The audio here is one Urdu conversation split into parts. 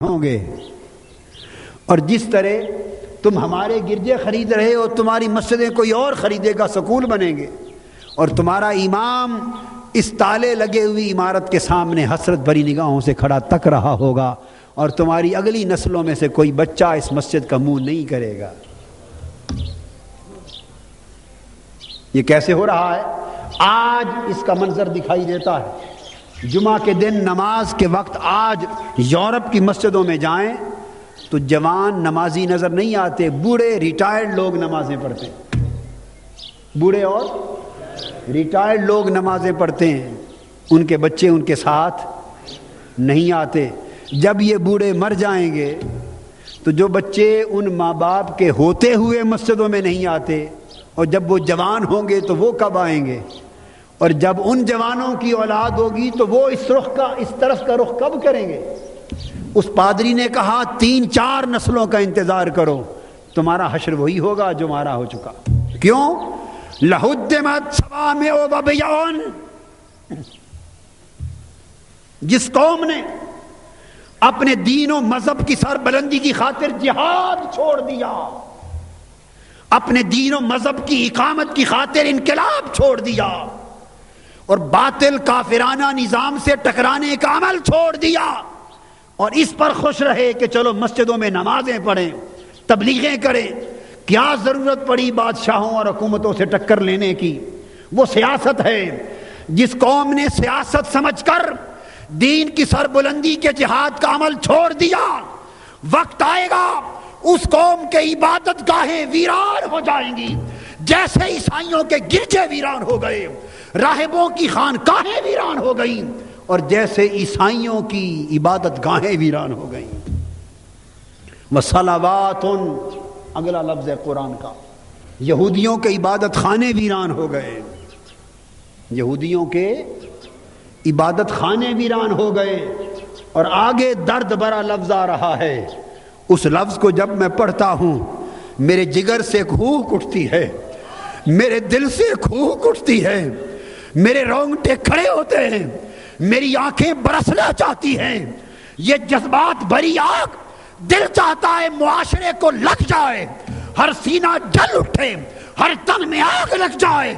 ہوں گے. اور جس طرح تم ہمارے گرجے خرید رہے ہو، تمہاری مسجدیں کوئی اور خریدے گا، سکول بنیں گے، اور تمہارا امام اس تالے لگے ہوئی عمارت کے سامنے حسرت بھری نگاہوں سے کھڑا تک رہا ہوگا، اور تمہاری اگلی نسلوں میں سے کوئی بچہ اس مسجد کا منہ نہیں کرے گا. یہ کیسے ہو رہا ہے؟ آج اس کا منظر دکھائی دیتا ہے. جمعہ کے دن نماز کے وقت آج یورپ کی مسجدوں میں جائیں تو جوان نمازی نظر نہیں آتے، بوڑھے ریٹائرڈ لوگ نمازیں پڑھتے ہیں. بوڑھے اور ریٹائرڈ لوگ نمازیں پڑھتے ہیں، ان کے بچے ان کے ساتھ نہیں آتے. جب یہ بوڑھے مر جائیں گے تو جو بچے ان ماں باپ کے ہوتے ہوئے مسجدوں میں نہیں آتے، اور جب وہ جوان ہوں گے تو وہ کب آئیں گے؟ اور جب ان جوانوں کی اولاد ہوگی تو وہ اس طرف کا رخ کب کریں گے؟ اس پادری نے کہا 3-4 نسلوں کا انتظار کرو، تمہارا حشر وہی ہوگا جو ہمارا ہو چکا. کیوں؟ لَهُدِّمَتْ صَوَامِعُ وَبِيَعٌ. جس قوم نے اپنے دین و مذہب کی سربلندی کی خاطر جہاد چھوڑ دیا، اپنے دین و مذہب کی اقامت کی خاطر انقلاب چھوڑ دیا، اور باطل کافرانہ نظام سے ٹکرانے کا عمل چھوڑ دیا، اور اس پر خوش رہے کہ چلو مسجدوں میں نمازیں پڑھیں، تبلیغیں کریں، کیا ضرورت پڑی بادشاہوں اور حکومتوں سے ٹکر لینے کی؟ وہ سیاست ہے. جس قوم نے سیاست سمجھ کر دین کی سربلندی کے جہاد کا عمل چھوڑ دیا، وقت آئے گا اس قوم کے عبادت گاہیں ویران ہو جائیں گی، جیسے عیسائیوں کے گرجے ویران ہو گئے، راہبوں کی خانقاہیں ویران ہو گئیں، اور جیسے عیسائیوں کی عبادت گاہیں ویران ہو گئیں. وَصَلَوَاتٌ اگلا لفظ ہے قرآن کا. یہودیوں کے عبادت خانے ویران ہو گئے، یہودیوں کے عبادت خانے ویران ہو گئے. اور آگے درد بھرا لفظ آ رہا ہے. اس لفظ کو جب میں پڑھتا ہوں میرے جگر سے کوہ اٹھتی ہے، میرے دل سے کوہ اٹھتی ہے، میرے رونگٹے کھڑے ہوتے ہیں، میری آنکھیں برسنا چاہتی ہیں. یہ جذبات بھری آگ دل چاہتا ہے معاشرے کو لگ جائے، ہر سینہ جل اٹھے، ہر تن میں آگ لگ جائے،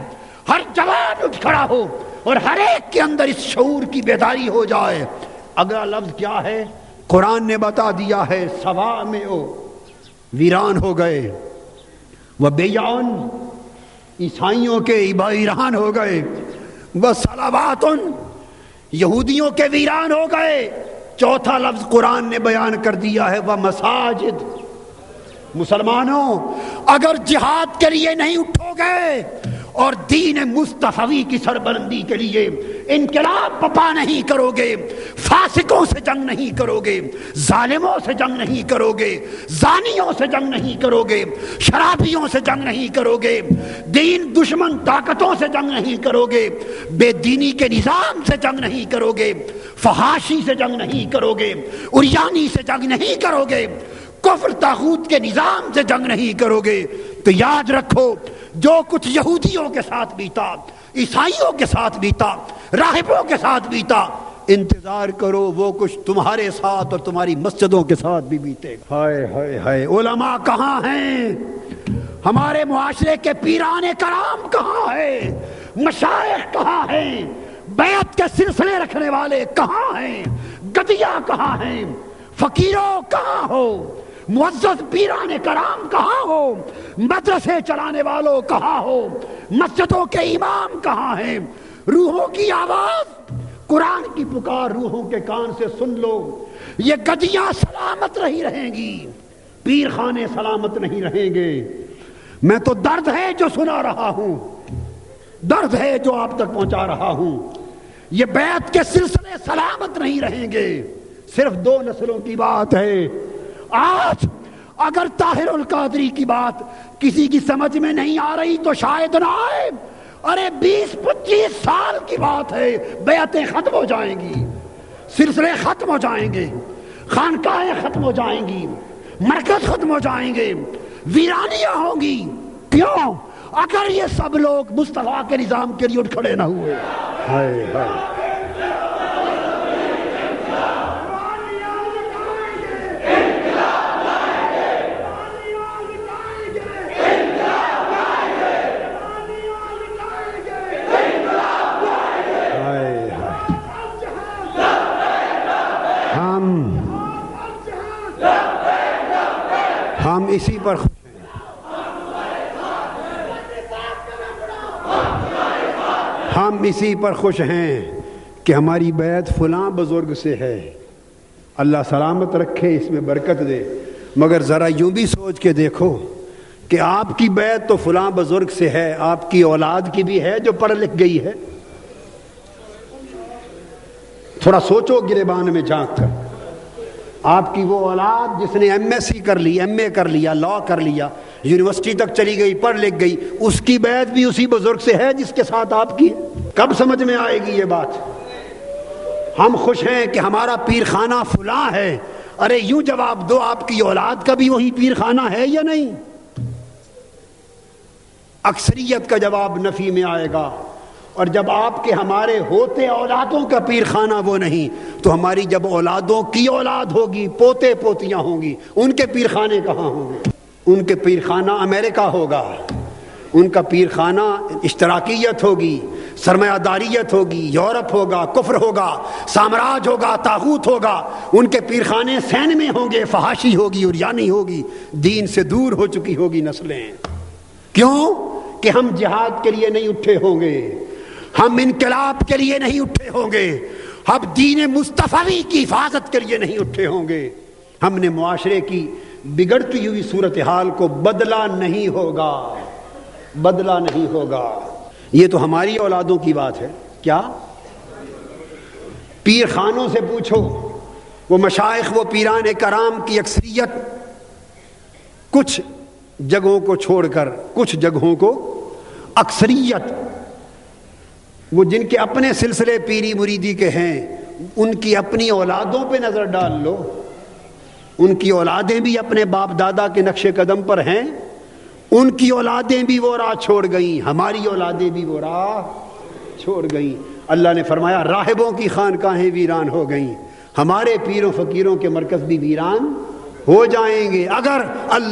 ہر جوان اٹھ کھڑا ہو، اور ہر ایک کے اندر اس شعور کی بیداری ہو جائے. اگلا لفظ کیا ہے؟ قرآن نے بتا دیا ہے صوامع ویران ہو گئے، وبیعٌ عیسائیوں کے ویران ہو گئے، وصلوات یہودیوں کے ویران ہو گئے. چوتھا لفظ قرآن نے بیان کر دیا ہے ومساجد. مسلمانوں اگر جہاد کے لیے نہیں اٹھو گے اور دین مصطفی کی سربلندی کے لیے انقلاب پپا نہیں کرو گے، فاسقوں سے جنگ نہیں کرو گے، ظالموں سے جنگ نہیں کرو گے، زانیوں سے جنگ نہیں کرو گے، شرابیوں سے جنگ نہیں کرو گے، دین دشمن طاقتوں سے جنگ نہیں کرو گے، بے دینی کے نظام سے جنگ نہیں کرو گے، فحاشی سے جنگ نہیں کرو گے، عریانی سے جنگ نہیں کرو گے، کفر طاغوت کے نظام سے جنگ نہیں کرو گے، تو یاد رکھو جو کچھ یہودیوں کے ساتھ بیتا، عیسائیوں کے ساتھ بیتا، راہبوں کے ساتھ بیتا، انتظار کرو وہ کچھ تمہارے ساتھ اور تمہاری مسجدوں کے ساتھ بھی بیتے گا. ہائے ہائے ہائے، علماء کہاں ہیں؟ ہمارے معاشرے کے پیران کرام کہاں ہیں؟ مشائخ کہاں ہیں؟ بیعت کے سلسلے رکھنے والے کہاں ہیں؟ گدیا کہاں ہیں؟ فقیروں کہاں ہو؟ معزز پیران کرام کہاں ہو؟ مدرسے چلانے والوں کہاں ہو؟ مسجدوں کے امام کہاں ہیں؟ روحوں کی آواز، قرآن کی پکار روحوں کے کان سے سن لو. یہ گدیاں سلامت نہیں رہیں گی، پیر خانے سلامت نہیں رہیں گے. میں تو درد ہے جو سنا رہا ہوں، درد ہے جو آپ تک پہنچا رہا ہوں. یہ بیعت کے سلسلے سلامت نہیں رہیں گے. صرف 2 نسلوں کی بات ہے. آج اگر طاہر القادری کی بات کسی کی سمجھ میں نہیں آ رہی تو شاید نہ آئے. ارے 20-25 سال کی بات ہے، بیعتیں ختم ہو جائیں گی، سلسلے ختم ہو جائیں گے، خانقاہیں ختم ہو جائیں گی، مرکز ختم ہو جائیں گے، ویرانیاں ہوں گی. کیوں؟ اگر یہ سب لوگ مصطفیٰ کے نظام کے لیے اٹھ کھڑے نہ ہوئے. ہائے ہائے اسی پر خوش ہیں. ہم اسی پر خوش ہیں کہ ہماری بیعت فلاں بزرگ سے ہے. اللہ سلامت رکھے، اس میں برکت دے. مگر ذرا یوں بھی سوچ کے دیکھو کہ آپ کی بیعت تو فلاں بزرگ سے ہے، آپ کی اولاد کی بھی ہے جو پڑھ لکھ گئی ہے. تھوڑا سوچو گریبان میں جھانک کر. آپ کی وہ اولاد جس نے ایم ایس سی کر لی، ایم اے کر لیا، لا کر لیا، یونیورسٹی تک چلی گئی، پڑھ لکھ گئی، اس کی بیعت بھی اسی بزرگ سے ہے جس کے ساتھ آپ کی ہے. کب سمجھ میں آئے گی یہ بات؟ ہم خوش ہیں کہ ہمارا پیر خانہ فلاں ہے. ارے یوں جواب دو، آپ کی اولاد کا بھی وہی پیر خانہ ہے یا نہیں؟ اکثریت کا جواب نفی میں آئے گا. اور جب آپ کے ہمارے ہوتے اولادوں کا پیر خانہ وہ نہیں، تو ہماری جب اولادوں کی اولاد ہوگی، پوتے پوتیاں ہوں گی، ان کے پیر خانے کہاں ہوں گے؟ ان کے پیر خانہ امریکہ ہوگا، ان کا پیر خانہ اشتراکیت ہوگی، سرمایہ داریت ہوگی، یورپ ہوگا، کفر ہوگا، سامراج ہوگا، طاغوت ہوگا. ان کے پیر خانے سین میں ہوں گے، فحاشی ہوگی اور یعنی ہوگی، دین سے دور ہو چکی ہوگی نسلیں. کیوں؟ کہ ہم جہاد کے لیے نہیں اٹھے ہوں گے، ہم انقلاب کے لیے نہیں اٹھے ہوں گے، ہم دین مصطفی کی حفاظت کے لیے نہیں اٹھے ہوں گے. ہم نے معاشرے کی بگڑتی ہوئی صورتحال کو بدلا نہیں ہوگا، بدلا نہیں ہوگا. یہ تو ہماری اولادوں کی بات ہے. کیا پیر خانوں سے پوچھو، وہ مشائخ، وہ پیران کرام کی اکثریت کچھ جگہوں کو چھوڑ کر، کچھ جگہوں کو، اکثریت وہ جن کے اپنے سلسلے پیری مریدی کے ہیں، ان کی اپنی اولادوں پہ نظر ڈال لو. ان کی اولادیں بھی اپنے باپ دادا کے نقش قدم پر ہیں، ان کی اولادیں بھی وہ راہ چھوڑ گئیں، ہماری اولادیں بھی وہ راہ چھوڑ گئیں. اللہ نے فرمایا راہبوں کی خانقاہیں ویران ہو گئیں، ہمارے پیروں فقیروں کے مرکز بھی ویران ہو جائیں گے اگر اللہ